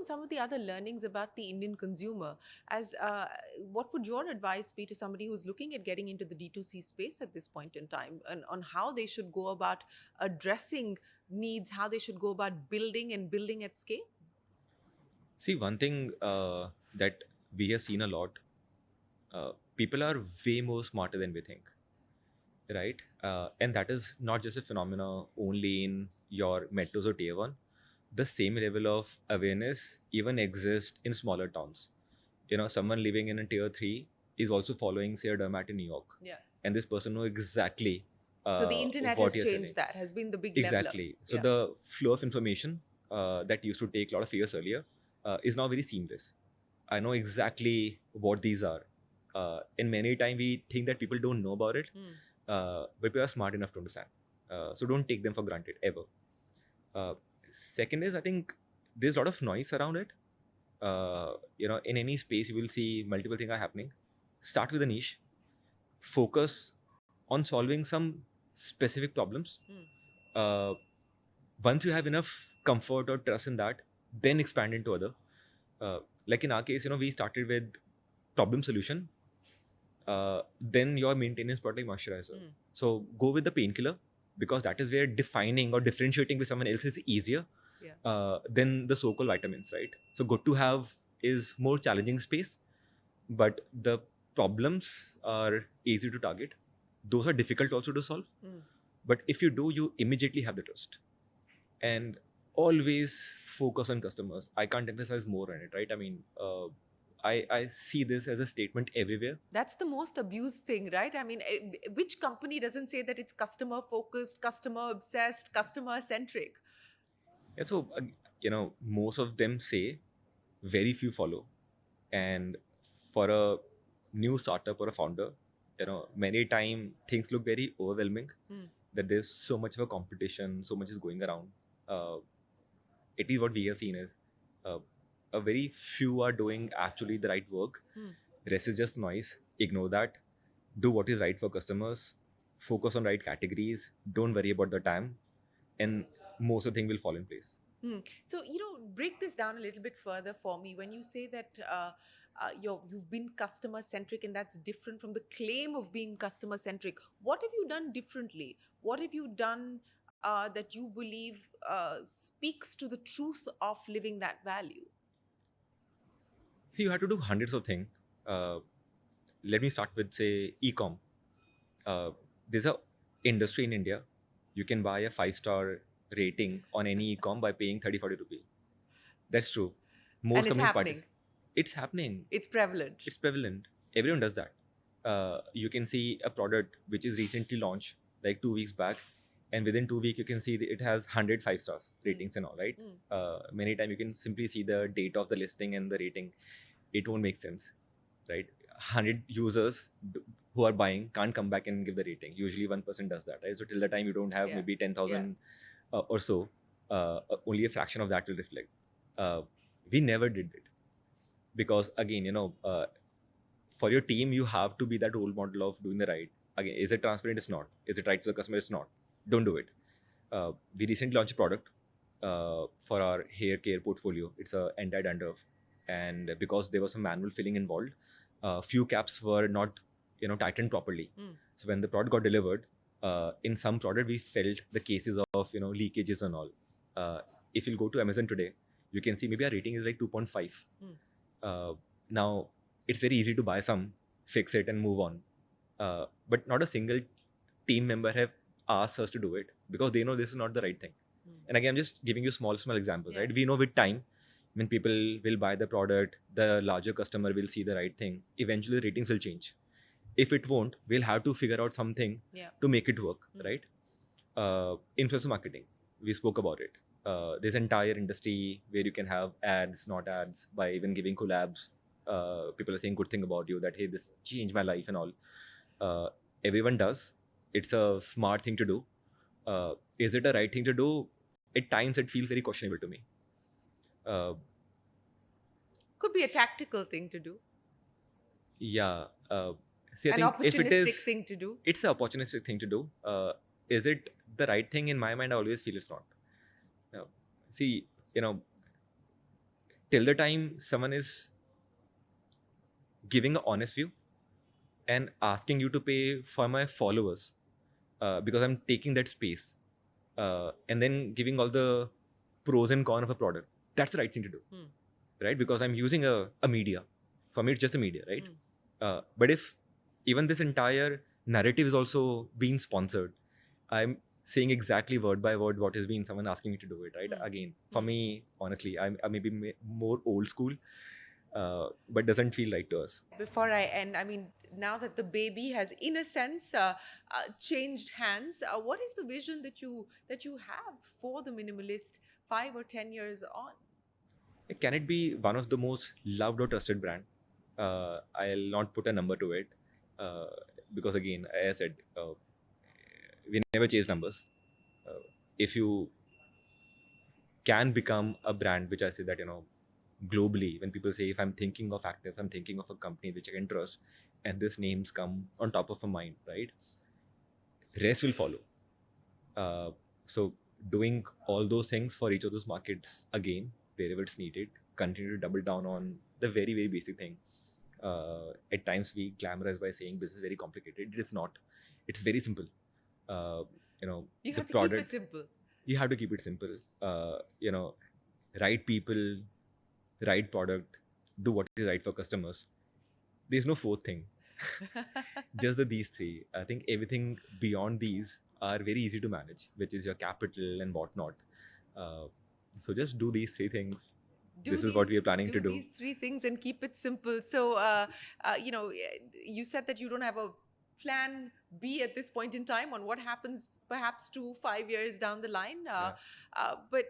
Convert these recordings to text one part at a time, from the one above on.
some of the other learnings about the Indian consumer. As what would your advice be to somebody who's looking at getting into the D2C space at this point in time, and on how they should go about addressing needs, how they should go about building at scale? See, one thing that we have seen a lot, people are way more smarter than we think, right? And that is not just a phenomena only in your metros or tier one. The same level of awareness even exists in smaller towns. Someone living in a tier three is also following, say, a Dermat in New York, Yeah. and this person knows exactly So the internet what has you're selling. changed that, has been the big leveler. Exactly. So Yeah. the flow of information that used to take a lot of years earlier is now very seamless. I know exactly what these are. And many times we think that people don't know about it, Mm. but we are smart enough to understand. So don't take them for granted ever. Uh, Second is, I think there's a lot of noise around it. In any space you will see multiple things are happening. Start with a niche, focus on solving some specific problems. Mm. Uh, Once you have enough comfort or trust in that, then expand into other. Like in our case, we started with problem solution, then your maintenance product like moisturizer. Mm. So go with the painkiller because that is where defining or differentiating with someone else is easier Yeah. than the so-called vitamins, right? So good to have is more challenging space, but the problems are easy to target. Those are difficult also to solve. Mm. But if you do, you immediately have the trust. And always focus on customers. I can't emphasize more on it, right? I mean, I see this as a statement everywhere. That's the most abused thing, right? I mean, which company doesn't say that it's customer focused, customer obsessed, customer centric? Yeah, so most of them say, very few follow. And for a new startup or a founder, many time things look very overwhelming. Mm. That there's so much of a competition, so much is going around. Uh, it is what we have seen is uh, a very few are doing actually the right work. Mm. Rest is just noise. Ignore that. Do what is right for customers. Focus on right categories. Don't worry about the time, and most of the thing will fall in place. Hmm. So, break this down a little bit further for me. When you say that you've been customer centric and that's different from the claim of being customer centric, what have you done differently? What have you done that you believe speaks to the truth of living that value? See, you have to do hundreds of things. Uh, Let me start with, say, e-com. There's a industry in India. You can buy a 5-star rating on any e-com by paying 30-40 rupees. That's true. And Most it's companies happening, participate. It's happening. it's prevalent. It's prevalent. Everyone does that. You can see a product which is recently launched, like 2 weeks back, and within 2 weeks you can see that it has 100 5 stars Mm. ratings and all, right? Mm. Many times you can simply see the date of the listing and the rating. It won't make sense, right? 100 users who are buying can't come back and give the rating. Usually one person does that, right? So till the time you don't have Yeah. maybe 10,000 or so, only a fraction of that will reflect. We never did it because again, for your team, you have to be that role model of doing the right. Again, is it transparent? It's not. Is it right for the customer? It's not. Don't do it. We recently launched a product for our hair care portfolio. It's a anti-dandruff, and because there was some manual filling involved, few caps were not, tightened properly. Mm. So when the product got delivered, in some product we felt the cases of leakages and all. If you'll go to Amazon today, you can see maybe our rating is like 2.5. Mm. Now it's very easy to buy some, fix it, and move on. But not a single team member have asked us to do it because they know this is not the right thing. Mm. And again, I'm just giving you small examples, Yeah. right? We know with time, when people will buy the product, the larger customer will see the right thing. Eventually, the ratings will change. If it won't, we'll have to figure out something Yeah. to make it work, Mm. right? Influencer marketing, we spoke about it. There's entire industry where you can have ads, not ads, by even giving collabs. People are saying good thing about you that hey, this changed my life and all. Uh, Everyone does. It's a smart thing to do. Is it a right thing to do? At times, it feels very questionable to me. Uh, Could be a tactical thing to do, yeah. See, I an think if it opportunistic is, thing to do. it's an opportunistic thing to do. Is it the right thing? In my mind, I always feel it's not. Uh, See, you know, till the time someone is giving an honest view and asking you to pay for my followers, because I'm taking that space, and then giving all the pros and cons of a product, that's the right thing to do, Hmm. right? Because I'm using a media. For me, it's just a media, right? But if even this entire narrative is also being sponsored, I'm saying exactly word by word what has been someone asking me to do it, right? Hmm. Again, for Hmm. me, honestly, I maybe more old school, but doesn't feel right to us. Before I end, I mean, now that the baby has, in a sense, changed hands, what is the vision that you have for the Minimalist 5 or 10 years on? Can it be one of the most loved or trusted brand? I'll not put a number to it, uh, because again, as I said, we never chase numbers. If you can become a brand, which I say that, globally, when people say if I'm thinking of Active, I'm thinking of a company which I can trust, and this names come on top of a mind, right? Rest will follow. Uh, so doing all those things for each of those markets again, wherever it's needed, continue to double down on the very, very basic thing. At times we glamorize by saying this is very complicated. It is not. It's very simple. Uh, You the have to keep it product, simple. you have to keep it simple. Right people, right product, do what is right for customers. There's no fourth thing. Just these three. I think everything beyond these are very easy to manage, which is your capital and whatnot. Uh, so just do these three things. do This is these what we are planning to do do. these three things and keep it simple. So you said that you don't have a plan B at this point in time on what happens perhaps 2 5 years down the line, Yeah. but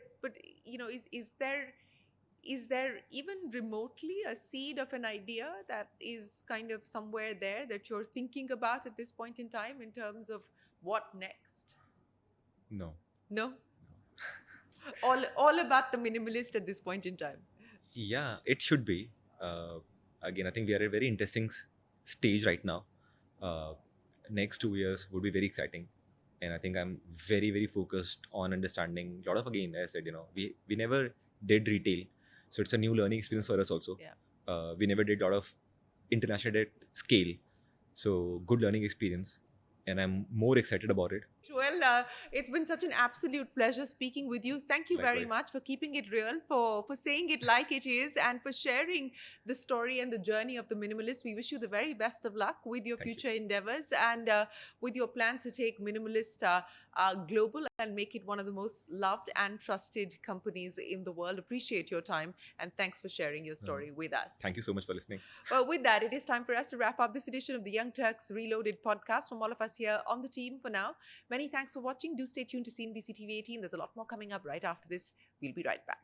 is there even remotely a seed of an idea that is kind of somewhere there that you're thinking about at this point in time in terms of what next? No. No, all about the Minimalist at this point in time. Yeah, it should be. Again, I think we are at a very interesting stage right now. Uh, Next 2 years would be very exciting, and I think I'm very, very focused on understanding a lot of. Again, as I said, we never did retail, so it's a new learning experience for us also. Yeah. We never did a lot of international at scale, so good learning experience, and I'm more excited about it. Well, it's been such an absolute pleasure speaking with you. Thank you very Likewise. much for keeping it real, for saying it like it is, and for sharing the story and the journey of the Minimalist. We wish you the very best of luck with your Thank you. future endeavors and with your plans to take Minimalist global and make it one of the most loved and trusted companies in the world. Appreciate your time and thanks for sharing your story with us. Thank you so much for listening. Well, with that, it is time for us to wrap up this edition of the Young Turks Reloaded podcast from all of us here on the team for now. Many thanks for watching. Do stay tuned to CNBC TV 18. There's a lot more coming up right after this. We'll be right back.